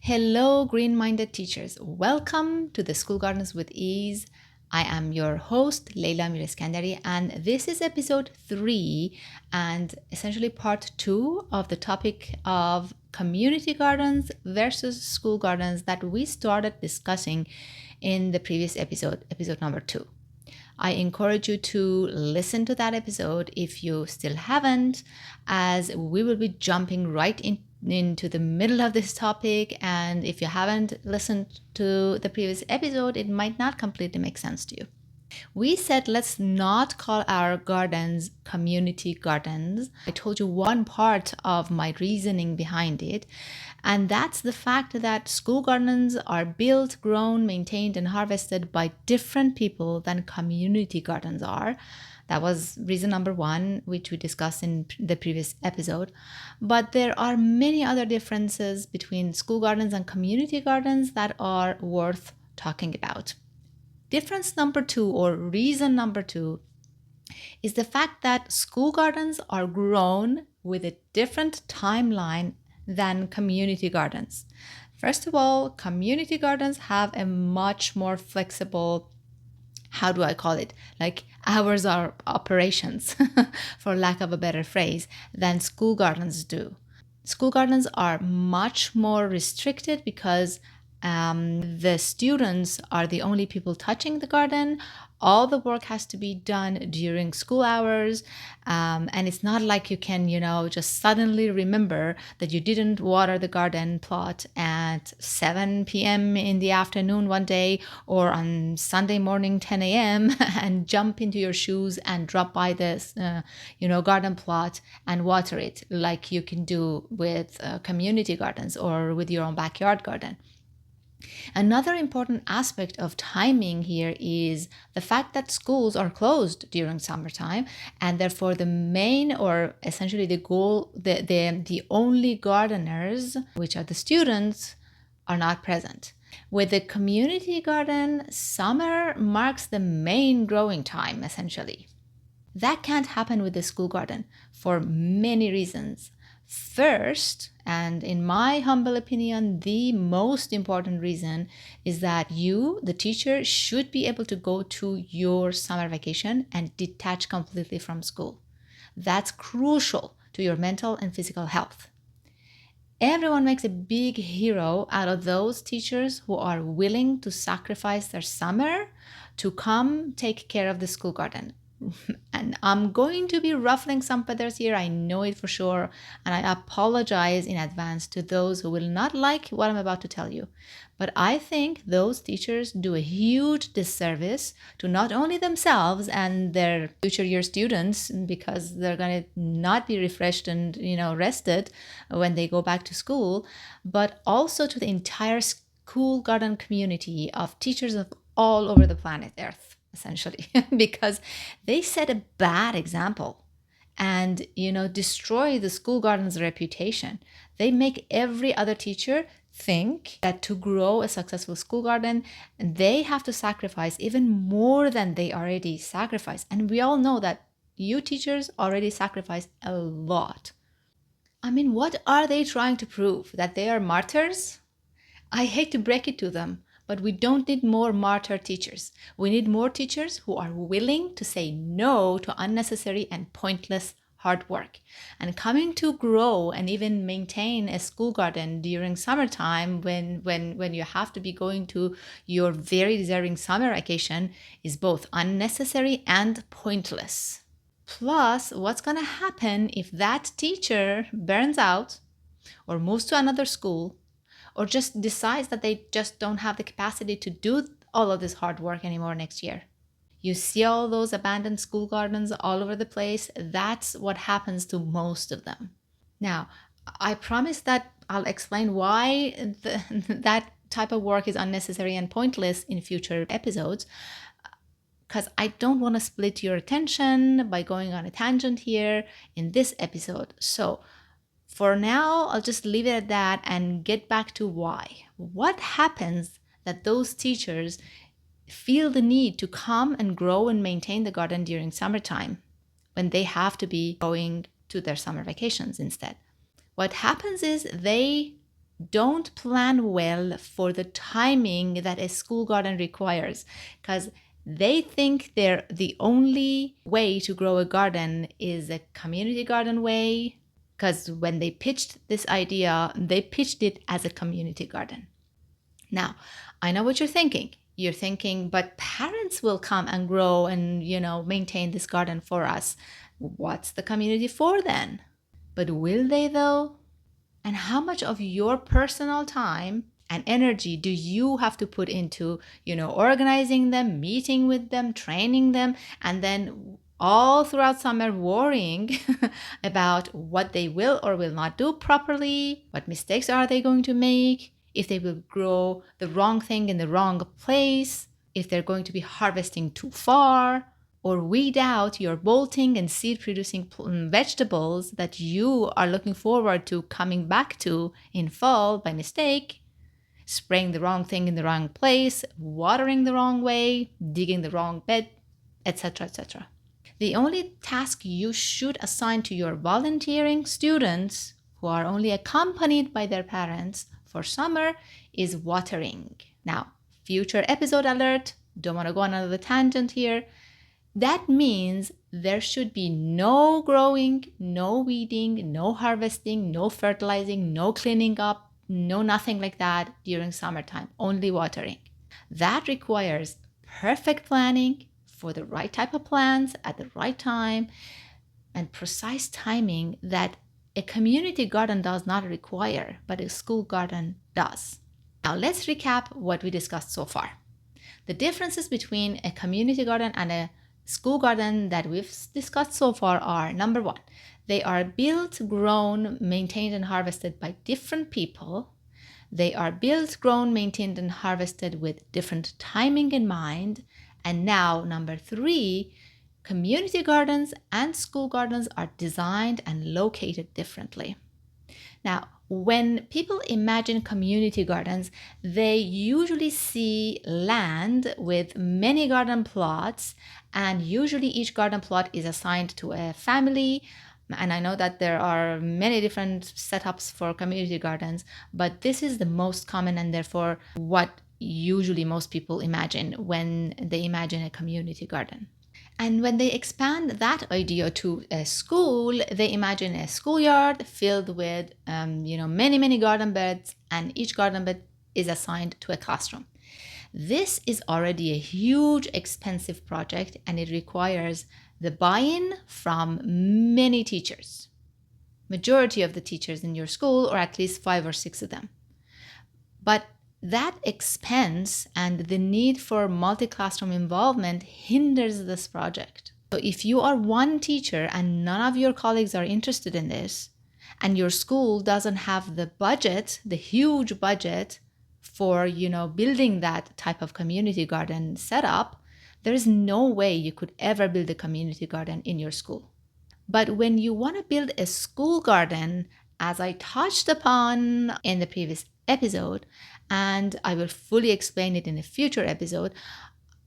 Hello, green-minded teachers. Welcome to the School Gardens with Ease. I am your host, Leila Miriskandari, and this is episode 3 and essentially part 2 of the topic of community gardens versus school gardens that we started discussing in the previous episode number 2. I encourage you to listen to that episode if you still haven't, as we will be jumping right into the middle of this topic. And if you haven't listened to the previous episode, it might not completely make sense to you. We said let's not call our gardens community gardens. I told you one part of my reasoning behind it, and that's the fact that school gardens are built, grown, maintained, and harvested by different people than community gardens are. That was reason number 1, which we discussed in the previous episode. But there are many other differences between school gardens and community gardens that are worth talking about. Difference number 2, or reason number 2, is the fact that school gardens are grown with a different timeline than community gardens. First of all, community gardens have a much more flexible, like hours of operations, for lack of a better phrase, than school gardens do. School gardens are much more restricted because the students are the only people touching the garden. All the work has to be done during school hours. And it's not like you can, just suddenly remember that you didn't water the garden plot at 7 p.m. in the afternoon one day or on Sunday morning, 10 a.m. and jump into your shoes and drop by this, garden plot and water it like you can do with community gardens or with your own backyard garden. Another important aspect of timing here is the fact that schools are closed during summertime, and therefore the main, or essentially the only gardeners, which are the students, are not present. With the community garden, summer marks the main growing time, essentially. That can't happen with the school garden for many reasons. First, and in my humble opinion, the most important reason is that you, the teacher, should be able to go to your summer vacation and detach completely from school. That's crucial to your mental and physical health. Everyone makes a big hero out of those teachers who are willing to sacrifice their summer to come take care of the school garden. And I'm going to be ruffling some feathers here, I know it for sure, and I apologize in advance to those who will not like what I'm about to tell you. But I think those teachers do a huge disservice to not only themselves and their future year students, because they're going to not be refreshed and rested when they go back to school, but also to the entire school garden community of teachers of all over the planet Earth, essentially, because they set a bad example and destroy the school garden's reputation. They make every other teacher think that to grow a successful school garden, they have to sacrifice even more than they already sacrifice. And we all know that you teachers already sacrifice a lot. I mean, what are they trying to prove? That they are martyrs? I hate to break it to them, but we don't need more martyr teachers. We need more teachers who are willing to say no to unnecessary and pointless hard work. And coming to grow and even maintain a school garden during summertime when you have to be going to your very deserving summer vacation is both unnecessary and pointless. Plus, what's going to happen if that teacher burns out or moves to another school, or just decides that they just don't have the capacity to do all of this hard work anymore next year? You see all those abandoned school gardens all over the place. That's what happens to most of them. Now, I promise that I'll explain why that type of work is unnecessary and pointless in future episodes, because I don't want to split your attention by going on a tangent here in this episode. So for now, I'll just leave it at that and get back to why. What happens that those teachers feel the need to come and grow and maintain the garden during summertime when they have to be going to their summer vacations instead? What happens is they don't plan well for the timing that a school garden requires, because they think the only way to grow a garden is a community garden way, because when they pitched this idea, they pitched it as a community garden. Now, I know what you're thinking. You're thinking, but parents will come and grow and, maintain this garden for us. What's the community for then? But will they though? And how much of your personal time and energy do you have to put into, organizing them, meeting with them, training them, and then all throughout summer worrying about what they will or will not do properly, what mistakes are they going to make, if they will grow the wrong thing in the wrong place, if they're going to be harvesting too far, or weed out your bolting and seed producing vegetables that you are looking forward to coming back to in fall by mistake, spraying the wrong thing in the wrong place, watering the wrong way, digging the wrong bed, etc., etc. The only task you should assign to your volunteering students who are only accompanied by their parents for summer is watering. Now, future episode alert, don't want to go on another tangent here. That means there should be no growing, no weeding, no harvesting, no fertilizing, no cleaning up, no nothing like that during summertime, only watering. That requires perfect planning for the right type of plants at the right time and precise timing that a community garden does not require, but a school garden does. Now let's recap what we discussed so far. The differences between a community garden and a school garden that we've discussed so far are: number one, they are built, grown, maintained, and harvested by different people. They are built, grown, maintained, and harvested with different timing in mind. And now, number three, community gardens and school gardens are designed and located differently. Now, when people imagine community gardens, they usually see land with many garden plots, and usually each garden plot is assigned to a family. And I know that there are many different setups for community gardens, but this is the most common and therefore what usually most people imagine when they imagine a community garden. And when they expand that idea to a school, they imagine a schoolyard filled with, many garden beds, and each garden bed is assigned to a classroom. This is already a huge, expensive project, and it requires the buy-in from many teachers. Majority of the teachers in your school, or at least 5 or 6 of them. But that expense and the need for multi-classroom involvement hinders this project. So if you are one teacher and none of your colleagues are interested in this, and your school doesn't have the budget, the huge budget for, building that type of community garden setup, there is no way you could ever build a community garden in your school. But when you want to build a school garden, as I touched upon in the previous episode, and I will fully explain it in a future episode,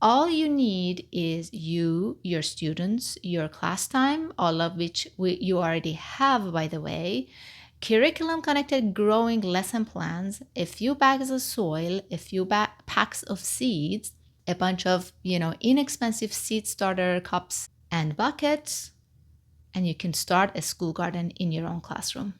all you need is you, your students, your class time, all of which you already have, by the way, curriculum connected growing lesson plans, a few bags of soil, a few packs of seeds, a bunch of, inexpensive seed starter cups and buckets, and you can start a school garden in your own classroom.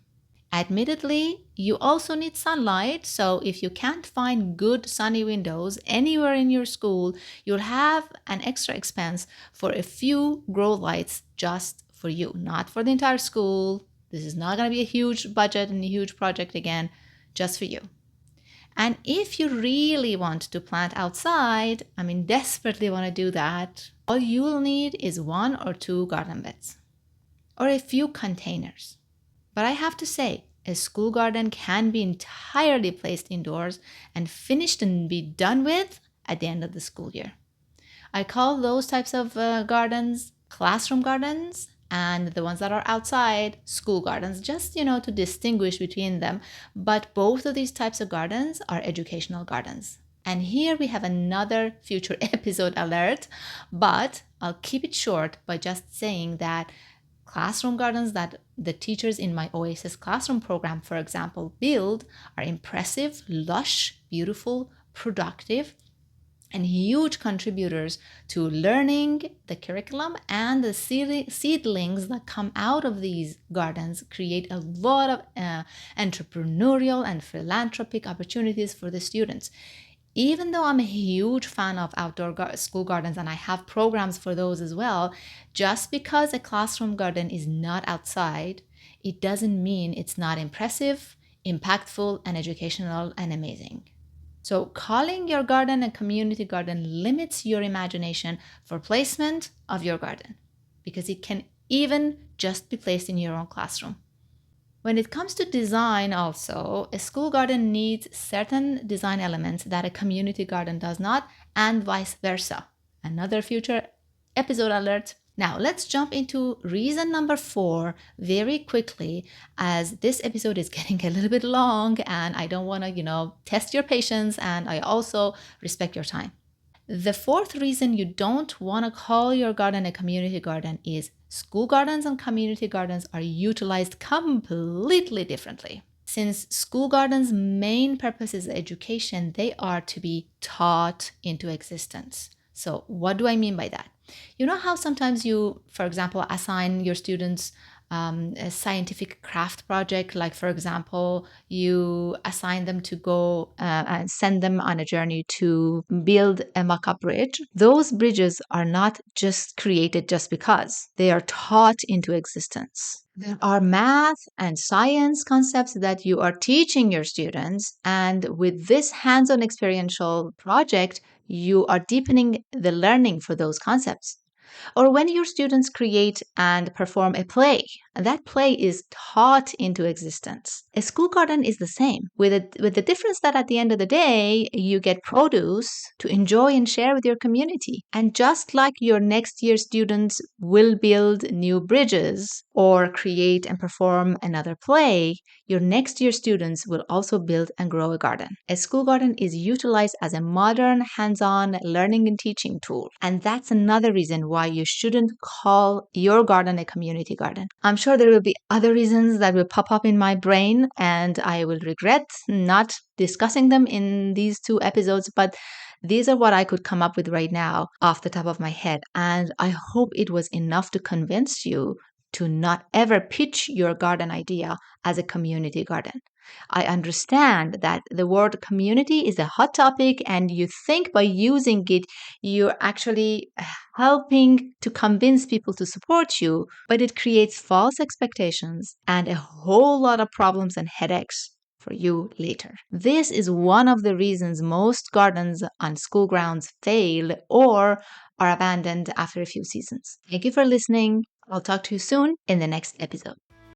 Admittedly, you also need sunlight, so if you can't find good sunny windows anywhere in your school, you'll have an extra expense for a few grow lights just for you, not for the entire school. This is not going to be a huge budget and a huge project again, just for you. And if you really want to plant outside, desperately want to do that, all you'll need is 1 or 2 garden beds or a few containers. But I have to say, a school garden can be entirely placed indoors and finished and be done with at the end of the school year. I call those types of gardens classroom gardens, and the ones that are outside, school gardens, just, to distinguish between them. But both of these types of gardens are educational gardens. And here we have another future episode alert, but I'll keep it short by just saying that classroom gardens that the teachers in my Oasis Classroom program, for example, build are impressive, lush, beautiful, productive, and huge contributors to learning, the curriculum, and the seedlings that come out of these gardens create a lot of entrepreneurial and philanthropic opportunities for the students. Even though I'm a huge fan of outdoor school gardens and I have programs for those as well, just because a classroom garden is not outside, it doesn't mean it's not impressive, impactful, and educational and amazing. So calling your garden a community garden limits your imagination for placement of your garden, because it can even just be placed in your own classroom. When it comes to design also, a school garden needs certain design elements that a community garden does not, and vice versa. Another future episode alert. Now let's jump into reason number 4 very quickly, as this episode is getting a little bit long and I don't want to, test your patience, and I also respect your time. The fourth reason you don't want to call your garden a community garden is school gardens and community gardens are utilized completely differently. Since school gardens' main purpose is education, they are to be taught into existence. So, what do I mean by that? You know how sometimes you, for example, assign your students a scientific craft project, like for example, you assign them to go and send them on a journey to build a mock-up bridge. Those bridges are not just created just because, they are taught into existence. There are math and science concepts that you are teaching your students, and with this hands-on experiential project, you are deepening the learning for those concepts. Or when your students create and perform a play, that play is taught into existence. A school garden is the same, with the difference that at the end of the day, you get produce to enjoy and share with your community. And just like your next year students will build new bridges or create and perform another play, your next year students will also build and grow a garden. A school garden is utilized as a modern, hands-on learning and teaching tool. And that's another reason why you shouldn't call your garden a community garden. I'm sure there will be other reasons that will pop up in my brain, and I will regret not discussing them in these 2 episodes, but these are what I could come up with right now off the top of my head. And I hope it was enough to convince you to not ever pitch your garden idea as a community garden. I understand that the word community is a hot topic, and you think by using it, you're actually helping to convince people to support you, but it creates false expectations and a whole lot of problems and headaches for you later. This is one of the reasons most gardens on school grounds fail or are abandoned after a few seasons. Thank you for listening. I'll talk to you soon in the next episode.